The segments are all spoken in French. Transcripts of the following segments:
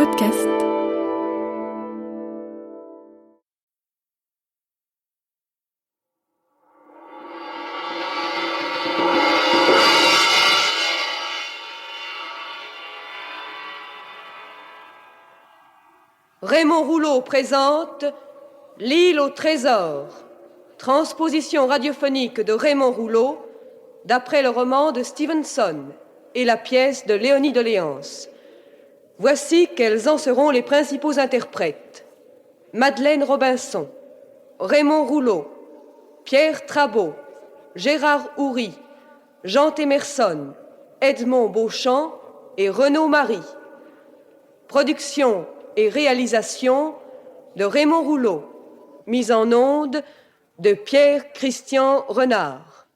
podcast. Raymond Rouleau présente L'île au trésor, transposition radiophonique de Raymond Rouleau d'après le roman de Stevenson et la pièce de Léonie de Léance. Voici quels en seront les principaux interprètes. Madeleine Robinson, Raymond Rouleau, Pierre Trabeau, Gérard Houry, Jean Temerson, Edmond Beauchamp et Renaud Marie. Production et réalisation de Raymond Rouleau. Mise en onde de Pierre-Christian Renard.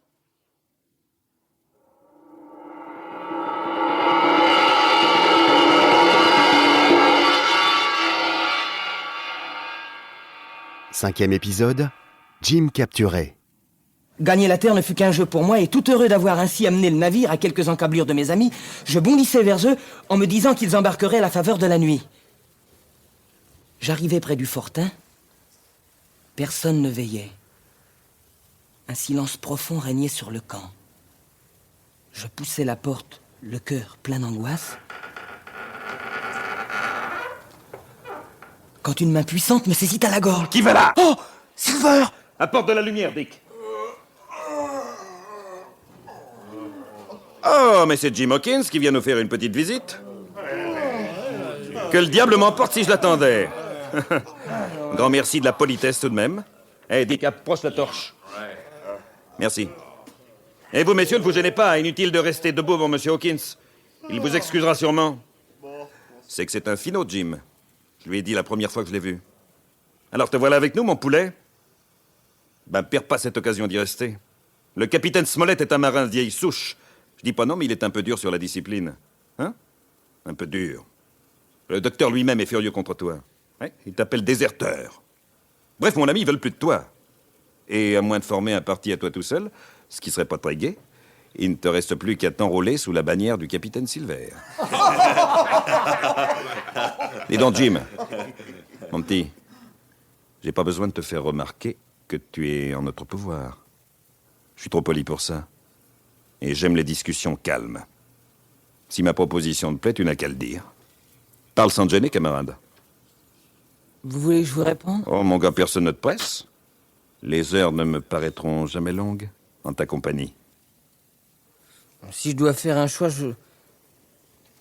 Cinquième épisode, Jim capturé. Gagner la terre ne fut qu'un jeu pour moi, et tout heureux d'avoir ainsi amené le navire à quelques encablures de mes amis, je bondissais vers eux en me disant qu'ils embarqueraient à la faveur de la nuit. J'arrivai près du fortin. Personne ne veillait. Un silence profond régnait sur le camp. Je poussai la porte, le cœur plein d'angoisse, quand une main puissante me saisit à la gorge. Qui va là? Oh, Silver! Apporte de la lumière, Dick. Oh, mais c'est Jim Hawkins qui vient nous faire une petite visite. Que le diable m'emporte si je l'attendais. Grand merci de la politesse tout de même. Hé, Dick, approche la torche. Merci. Et vous, messieurs, ne vous gênez pas. Inutile de rester debout pour Monsieur Hawkins. Il vous excusera sûrement. C'est que c'est un finaud, Jim. Je lui ai dit la première fois que je l'ai vu. Alors, te voilà avec nous, mon poulet? Ben, perds pas cette occasion d'y rester. Le capitaine Smollett est un marin de vieille souche. Je dis pas non, mais il est un peu dur sur la discipline. Hein? Un peu dur. Le docteur lui-même est furieux contre toi. Ouais? Il t'appelle déserteur. Bref, mon ami, ils veulent plus de toi. Et à moins de former un parti à toi tout seul, ce qui serait pas très gai, il ne te reste plus qu'à t'enrôler sous la bannière du capitaine Silver. Dis donc, Jim, mon petit, j'ai pas besoin de te faire remarquer que tu es en notre pouvoir. Je suis trop poli pour ça. Et j'aime les discussions calmes. Si ma proposition te plaît, tu n'as qu'à le dire. Parle sans te gêner, camarade. Vous voulez que je vous réponde? Oh, mon gars, personne ne te presse. Les heures ne me paraîtront jamais longues en ta compagnie. Si je dois faire un choix, je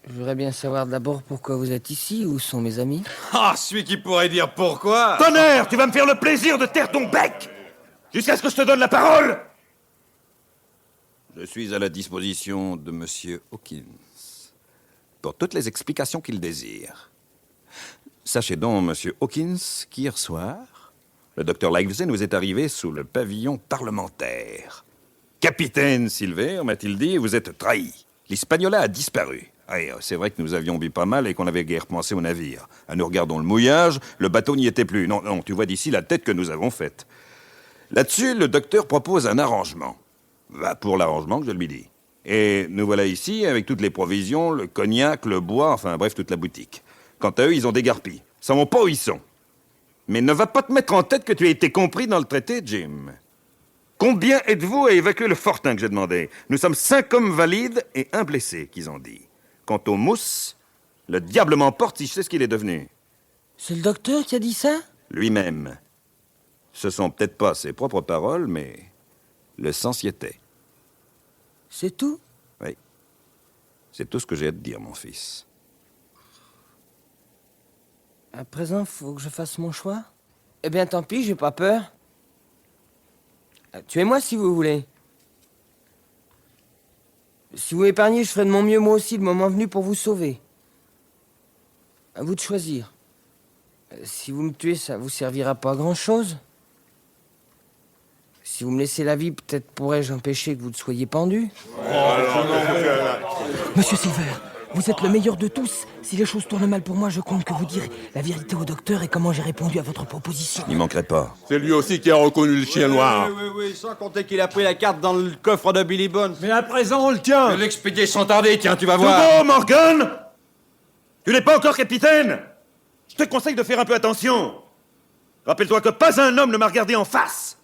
voudrais bien savoir d'abord pourquoi vous êtes ici, où sont mes amis. Ah, celui qui pourrait dire pourquoi. Tonnerre, tu vas me faire le plaisir de taire ton bec jusqu'à ce que je te donne la parole. Je suis à la disposition de Monsieur Hawkins pour toutes les explications qu'il désire. Sachez donc, Monsieur Hawkins, qu'hier soir, le docteur Livesey nous est arrivé sous le pavillon parlementaire. Capitaine Silver, m'a-t-il dit, vous êtes trahi. L'Hispaniola a disparu. Ouais, c'est vrai que nous avions bu pas mal et qu'on avait guère pensé au navire. Nous regardons le mouillage, le bateau n'y était plus. Non, tu vois d'ici la tête que nous avons faite. Là-dessus, le docteur propose un arrangement. Va pour l'arrangement que je lui dis. Et nous voilà ici avec toutes les provisions, le cognac, le bois, enfin bref, toute la boutique. Quant à eux, ils ont dégarpi. Savons pas où ils sont. Mais ne va pas te mettre en tête que tu as été compris dans le traité, Jim. Combien êtes-vous à évacuer le fortin que j'ai demandé? Nous sommes 5 hommes valides et 1 blessé, qu'ils ont dit. Quant au mousse, le diable m'emporte si je sais ce qu'il est devenu. C'est le docteur qui a dit ça? Lui-même. Ce sont peut-être pas ses propres paroles, mais le sens y était. C'est tout? Oui. C'est tout ce que j'ai à te dire, mon fils. À présent, faut que je fasse mon choix? Eh bien, tant pis, j'ai pas peur. Tuez-moi si vous voulez. Si vous m'épargnez, je ferai de mon mieux moi aussi le moment venu pour vous sauver. À vous de choisir. Si vous me tuez, ça vous servira pas à grand-chose. Si vous me laissez la vie, peut-être pourrais-je empêcher que vous ne soyez pendu. Monsieur Silver, vous êtes le meilleur de tous. Si les choses tournent mal pour moi, je compte que vous direz la vérité au docteur et comment j'ai répondu à votre proposition. Il manquerait pas. C'est lui aussi qui a reconnu le chien noir. Oui, sans compter qu'il a pris la carte dans le coffre de Billy Bones. Mais à présent, on le tient. L'expédier sans tarder, tiens, tu vas voir. Hugo, Morgan! Tu n'es pas encore capitaine? Je te conseille de faire un peu attention. Rappelle-toi que pas un homme ne m'a regardé en face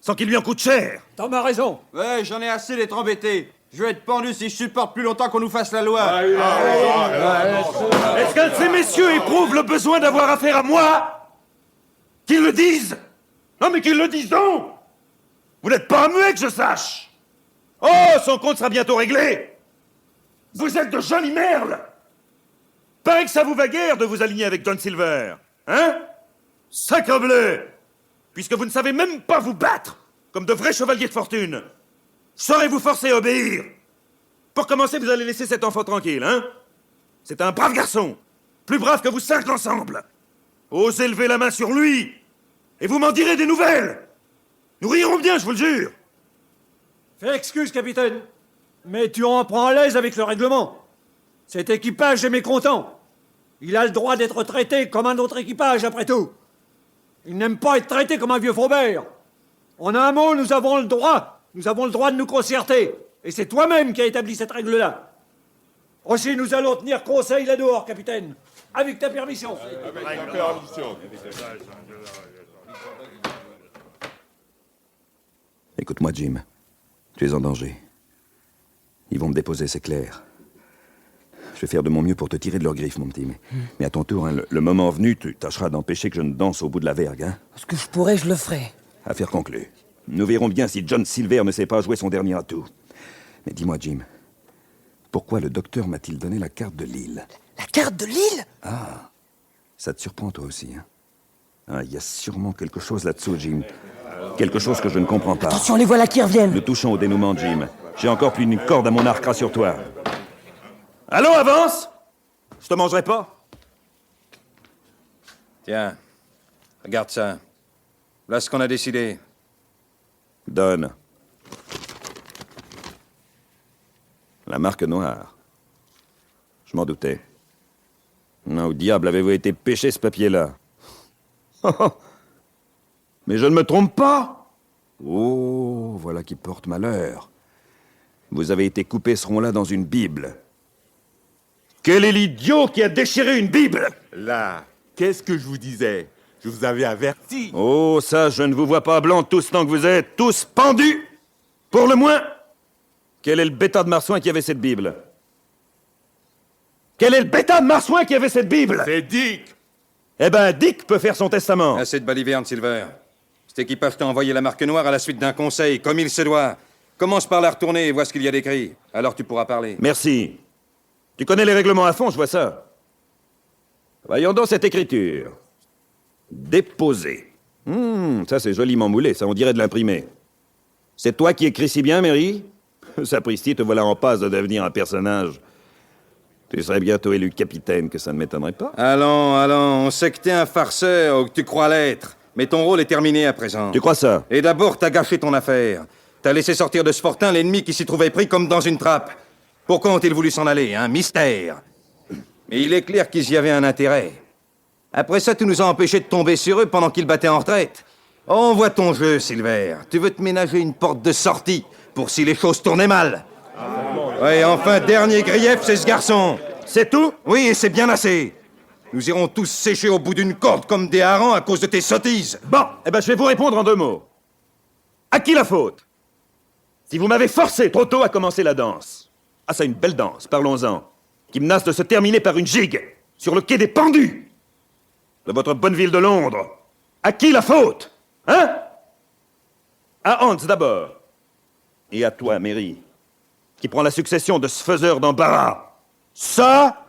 sans qu'il lui en coûte cher. Tom a raison. Ouais, j'en ai assez d'être embêté. Je vais être pendu si je supporte plus longtemps qu'on nous fasse la loi. Est-ce qu'un de ces messieurs éprouve le besoin d'avoir affaire à moi? Qu'ils le disent. Non mais qu'ils le disent donc. Vous n'êtes pas un muet que je sache. Oh, son compte sera bientôt réglé. Vous êtes de jolies merdes. Paraît que ça vous va guère de vous aligner avec John Silver. Hein? Sacrebleu! Puisque vous ne savez même pas vous battre comme de vrais chevaliers de fortune. Saurez-vous forcer à obéir? Pour commencer, vous allez laisser cet enfant tranquille, hein? C'est un brave garçon. Plus brave que vous 5 ensemble. Osez lever la main sur lui. Et vous m'en direz des nouvelles. Nous rirons bien, je vous le jure. Fais excuse, capitaine. Mais tu en prends à l'aise avec le règlement. Cet équipage est mécontent. Il a le droit d'être traité comme un autre équipage, après tout. Il n'aime pas être traité comme un vieux Faubert. En un mot, nous avons le droit. Nous avons le droit de nous concerter. Et c'est toi-même qui as établi cette règle-là. Aussi, nous allons tenir conseil là-dehors, capitaine. Avec ta permission. Écoute-moi, Jim. Tu es en danger. Ils vont me déposer, c'est clair. Je vais faire de mon mieux pour te tirer de leurs griffes, mon petit. Mais à ton tour, hein, le moment venu, tu tâcheras d'empêcher que je ne danse au bout de la vergue. Hein. Ce que je pourrais, je le ferai. Affaire conclue. Nous verrons bien si John Silver ne sait pas jouer son dernier atout. Mais dis-moi, Jim, pourquoi le docteur m'a-t-il donné la carte de l'île? La carte de l'île? Ah, ça te surprend toi aussi, hein? Ah, il y a sûrement quelque chose là-dessous, Jim. Quelque chose que je ne comprends pas. Attention, les voilà qui reviennent. Nous touchons au dénouement, Jim. J'ai encore plus d'une corde à mon arc, rassure-toi. Allô, avance! Je te mangerai pas. Tiens, regarde ça. Voilà ce qu'on a décidé. Donne. La marque noire. Je m'en doutais. Non, au diable avez-vous été pêché ce papier-là? Mais je ne me trompe pas. Oh, voilà qui porte malheur. Vous avez été coupé ce rond-là dans une Bible. Quel est l'idiot qui a déchiré une Bible? Là, qu'est-ce que je vous disais? Je vous avais averti. Oh, ça, je ne vous vois pas blanc tous tant que vous êtes tous pendus. Pour le moins. Quel est le bêta de marsouin qui avait cette Bible? Quel est le bêta de marsouin qui avait cette Bible? C'est Dick. Eh ben, Dick peut faire son testament. Assez de balivernes, Silver. Cet équipage t'a envoyé la marque noire à la suite d'un conseil, comme il se doit. Commence par la retourner et vois ce qu'il y a d'écrit. Alors tu pourras parler. Merci. Tu connais les règlements à fond, je vois ça. Voyons donc cette écriture. Déposé. Ça c'est joliment moulé, ça on dirait de l'imprimer. C'est toi qui écris si bien, Mary? Sapristi, te voilà en passe de devenir un personnage. Tu serais bientôt élu capitaine, que ça ne m'étonnerait pas. Allons, on sait que t'es un farceur ou que tu crois l'être. Mais ton rôle est terminé à présent. Tu crois ça? Et d'abord, t'as gâché ton affaire. T'as laissé sortir de ce fortin l'ennemi qui s'y trouvait pris comme dans une trappe. Pourquoi ont-ils voulu s'en aller, hein? Mystère. Mais il est clair qu'ils y avaient un intérêt. Après ça, tu nous as empêchés de tomber sur eux pendant qu'ils battaient en retraite. Oh, on voit ton jeu, Silver. Tu veux te ménager une porte de sortie pour si les choses tournaient mal. Ouais, enfin, dernier grief, c'est ce garçon. C'est tout? Oui, et c'est bien assez. Nous irons tous sécher au bout d'une corde comme des harengs à cause de tes sottises. Bon, eh ben je vais vous répondre en 2 mots. À qui la faute? Si vous m'avez forcé trop tôt à commencer la danse. Ah, c'est une belle danse, parlons-en. Qui menace de se terminer par une gigue sur le quai des pendus de votre bonne ville de Londres. À qui la faute? Hein? À Hans d'abord. Et à toi, Mary, qui prend la succession de ce faiseur d'embarras. Ça?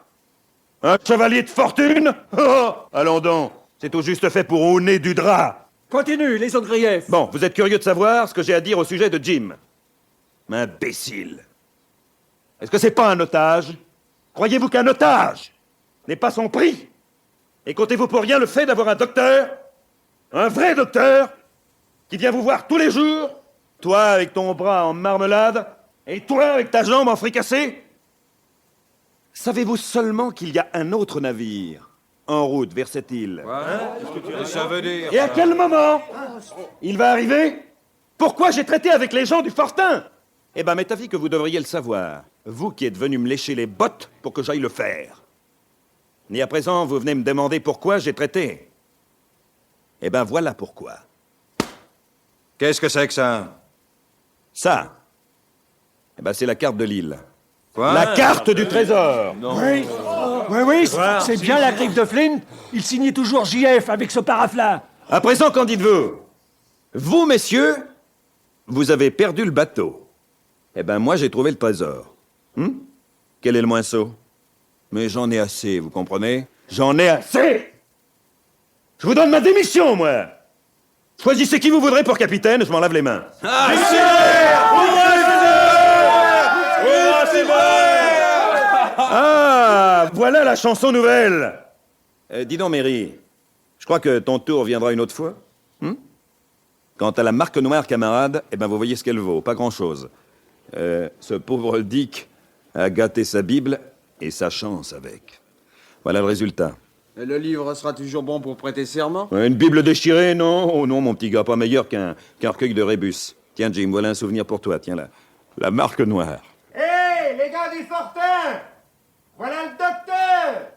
Un chevalier de fortune? Oh, allons donc, c'est au juste fait pour au nez du drap. Continue, les autres griefs. Bon, vous êtes curieux de savoir ce que j'ai à dire au sujet de Jim. Imbécile. Est-ce que c'est pas un otage? Croyez-vous qu'un otage n'est pas son prix? Et comptez-vous pour rien le fait d'avoir un docteur? Un vrai docteur? Qui vient vous voir tous les jours? Toi avec ton bras en marmelade, et toi avec ta jambe en fricassé? Savez-vous seulement qu'il y a un autre navire en route vers cette île? Ça veut dire... Et à quel moment il va arriver? Pourquoi j'ai traité avec les gens du fortin? Eh ben, m'est avis que vous devriez le savoir. Vous qui êtes venu me lécher les bottes pour que j'aille le faire. Et à présent, vous venez me demander pourquoi j'ai traité. Eh ben voilà pourquoi. Qu'est-ce que c'est que ça? Ça, eh ben c'est la carte de l'île. Quoi? La carte du trésor. Oui, c'est bien la griffe de Flint. Il signait toujours JF avec ce paraphe-là. À présent, qu'en dites-vous? Vous, messieurs, vous avez perdu le bateau. Eh ben moi, j'ai trouvé le trésor. Quel est le moins sot? Mais j'en ai assez, vous comprenez? J'en ai assez! Je vous donne ma démission, moi! Choisissez qui vous voudrez pour capitaine, je m'en lave les mains. Ah, voilà la chanson nouvelle! Dis donc, Mary, je crois que ton tour viendra une autre fois. Quant à la marque noire, camarade, eh ben vous voyez ce qu'elle vaut, pas grand-chose. Ce pauvre Dick a gâté sa Bible et sa chance avec. Voilà le résultat. Et le livre sera toujours bon pour prêter serment? Une Bible déchirée, non? Oh non, mon petit gars, pas meilleur qu'un recueil de Rébus. Tiens, Jim, voilà un souvenir pour toi. Tiens, la marque noire. Hé, les gars du Fortin! Voilà le docteur!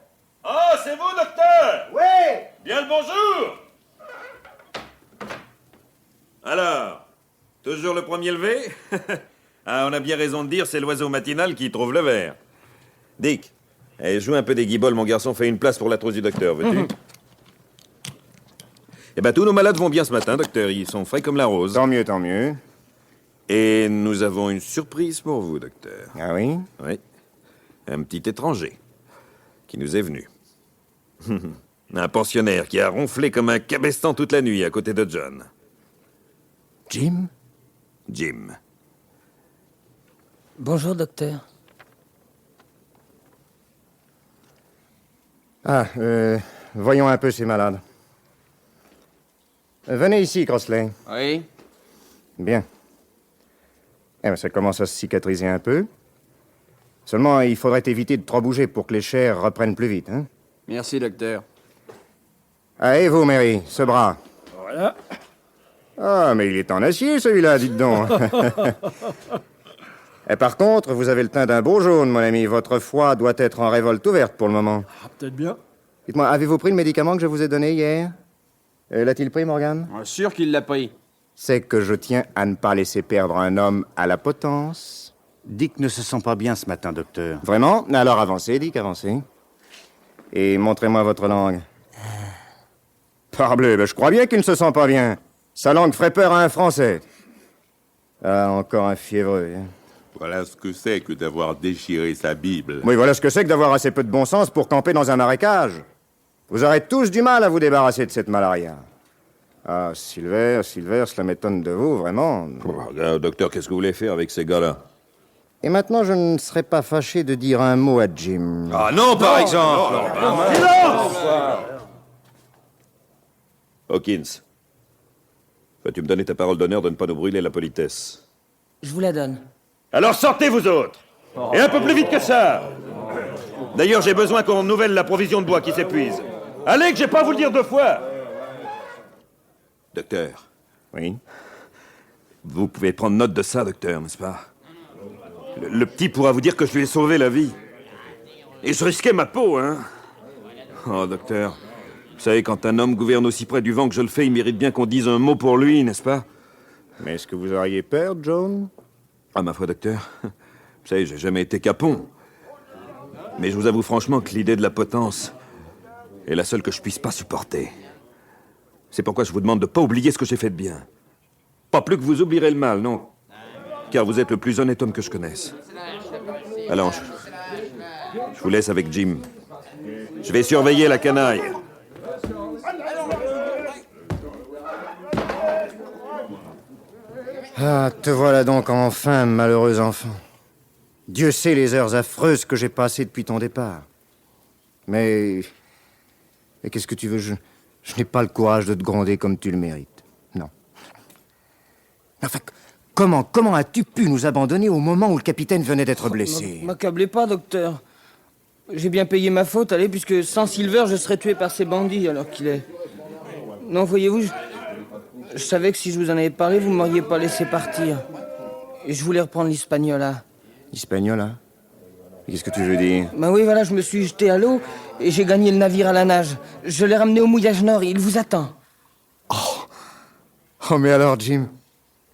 Oh, c'est vous, docteur? Oui! Bien le bonjour! Alors, toujours le premier levé? Ah, on a bien raison de dire, c'est l'oiseau matinal qui trouve le verre. Dick, joue un peu des guibolles, mon garçon, fais une place pour la trousse du docteur, veux-tu? Eh ben, tous nos malades vont bien ce matin, docteur, ils sont frais comme la rose. Tant mieux, tant mieux. Et nous avons une surprise pour vous, docteur. Ah oui? Oui. Un petit étranger qui nous est venu. Un pensionnaire qui a ronflé comme un cabestan toute la nuit à côté de John. Jim? Jim. Bonjour, docteur. Ah, voyons un peu ces malades. Venez ici, Crossley. Oui. Bien. Eh bien, ça commence à se cicatriser un peu. Seulement, il faudrait éviter de trop bouger pour que les chairs reprennent plus vite, hein? Merci, docteur. Ah, et vous, Mary, ce bras? Voilà. Ah, mais il est en acier, celui-là, dites donc. Et par contre, vous avez le teint d'un beau jaune, mon ami. Votre foie doit être en révolte ouverte pour le moment. Ah, peut-être bien. Dites-moi, avez-vous pris le médicament que je vous ai donné hier? L'a-t-il pris, Morgan? Sûr qu'il l'a pris. C'est que je tiens à ne pas laisser perdre un homme à la potence. Dick ne se sent pas bien ce matin, docteur. Vraiment? Alors avancez, Dick, avancez. Et montrez-moi votre langue. Parbleu, ben je crois bien qu'il ne se sent pas bien. Sa langue ferait peur à un Français. Ah, encore un fiévreux. Hein. Voilà ce que c'est que d'avoir déchiré sa Bible. Oui, voilà ce que c'est que d'avoir assez peu de bon sens pour camper dans un marécage. Vous aurez tous du mal à vous débarrasser de cette malaria. Ah, Silver, cela m'étonne de vous, vraiment. Docteur, qu'est-ce que vous voulez faire avec ces gars-là? Et maintenant, je ne serais pas fâché de dire un mot à Jim. Ah non, par exemple! Hawkins, vas-tu me donner ta parole d'honneur de ne pas nous brûler la politesse? Je vous la donne. Alors sortez, vous autres! Et un peu plus vite que ça! D'ailleurs, j'ai besoin qu'on renouvelle la provision de bois qui s'épuise. Allez, que j'ai pas à vous le dire deux fois! Docteur. Oui? Vous pouvez prendre note de ça, docteur, n'est-ce pas? Le petit pourra vous dire que je lui ai sauvé la vie. Et je risquais ma peau, hein? Oh, docteur, vous savez, quand un homme gouverne aussi près du vent que je le fais, il mérite bien qu'on dise un mot pour lui, n'est-ce pas? Mais est-ce que vous auriez peur, John? Ah, ma foi, docteur, vous savez, j'ai jamais été capon. Mais je vous avoue franchement que l'idée de la potence est la seule que je puisse pas supporter. C'est pourquoi je vous demande de pas oublier ce que j'ai fait de bien. Pas plus que vous oublierez le mal, non. Car vous êtes le plus honnête homme que je connaisse. Alors, je vous laisse avec Jim. Je vais surveiller la canaille. Ah, te voilà donc enfin, malheureux enfant. Dieu sait les heures affreuses que j'ai passées depuis ton départ. Mais qu'est-ce que tu veux? Je n'ai pas le courage de te gronder comme tu le mérites. Non. Enfin, comment as-tu pu nous abandonner au moment où le capitaine venait d'être blessé? M'accablez pas, docteur. J'ai bien payé ma faute, allez, puisque sans Silver, je serais tué par ces bandits, alors qu'il est... Non, voyez-vous, je savais que si je vous en avais parlé, vous ne m'auriez pas laissé partir. Et je voulais reprendre l'Hispaniola. L'Hispaniola? Qu'est-ce que tu veux dire? Ben oui, voilà, je me suis jeté à l'eau et j'ai gagné le navire à la nage. Je l'ai ramené au mouillage nord, il vous attend. Oh, mais alors, Jim,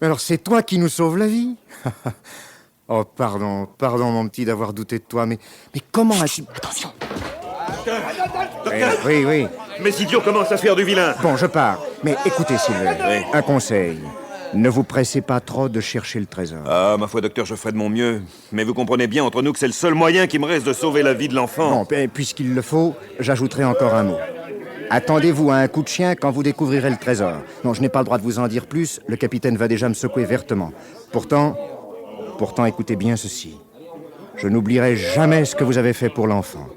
mais alors c'est toi qui nous sauves la vie? Oh, pardon, mon petit, d'avoir douté de toi, mais comment as-tu... Attention. Oui. Mes idiots commencent à se faire du vilain. Bon, je pars. Mais écoutez, Silver, un conseil. Ne vous pressez pas trop de chercher le trésor. Ah, ma foi, docteur, je ferai de mon mieux. Mais vous comprenez bien entre nous que c'est le seul moyen qui me reste de sauver la vie de l'enfant. Bon, puisqu'il le faut, j'ajouterai encore un mot. Attendez-vous à un coup de chien quand vous découvrirez le trésor. Non, je n'ai pas le droit de vous en dire plus. Le capitaine va déjà me secouer vertement. Pourtant, écoutez bien ceci. Je n'oublierai jamais ce que vous avez fait pour l'enfant.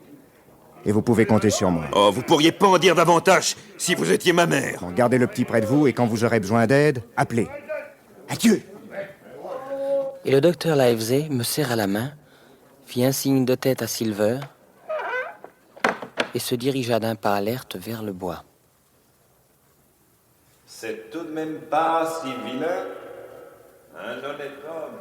Et vous pouvez compter sur moi. Oh, vous pourriez pas en dire davantage si vous étiez ma mère. Bon, gardez le petit près de vous et quand vous aurez besoin d'aide, appelez. Adieu! Et le docteur Livesey me serra la main, fit un signe de tête à Silver et se dirigea d'un pas alerte vers le bois. C'est tout de même pas si vilain. Un honnête homme.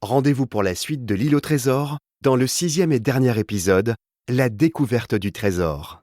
Rendez-vous pour la suite de l'île au trésor, dans le 6e et dernier épisode, La découverte du trésor.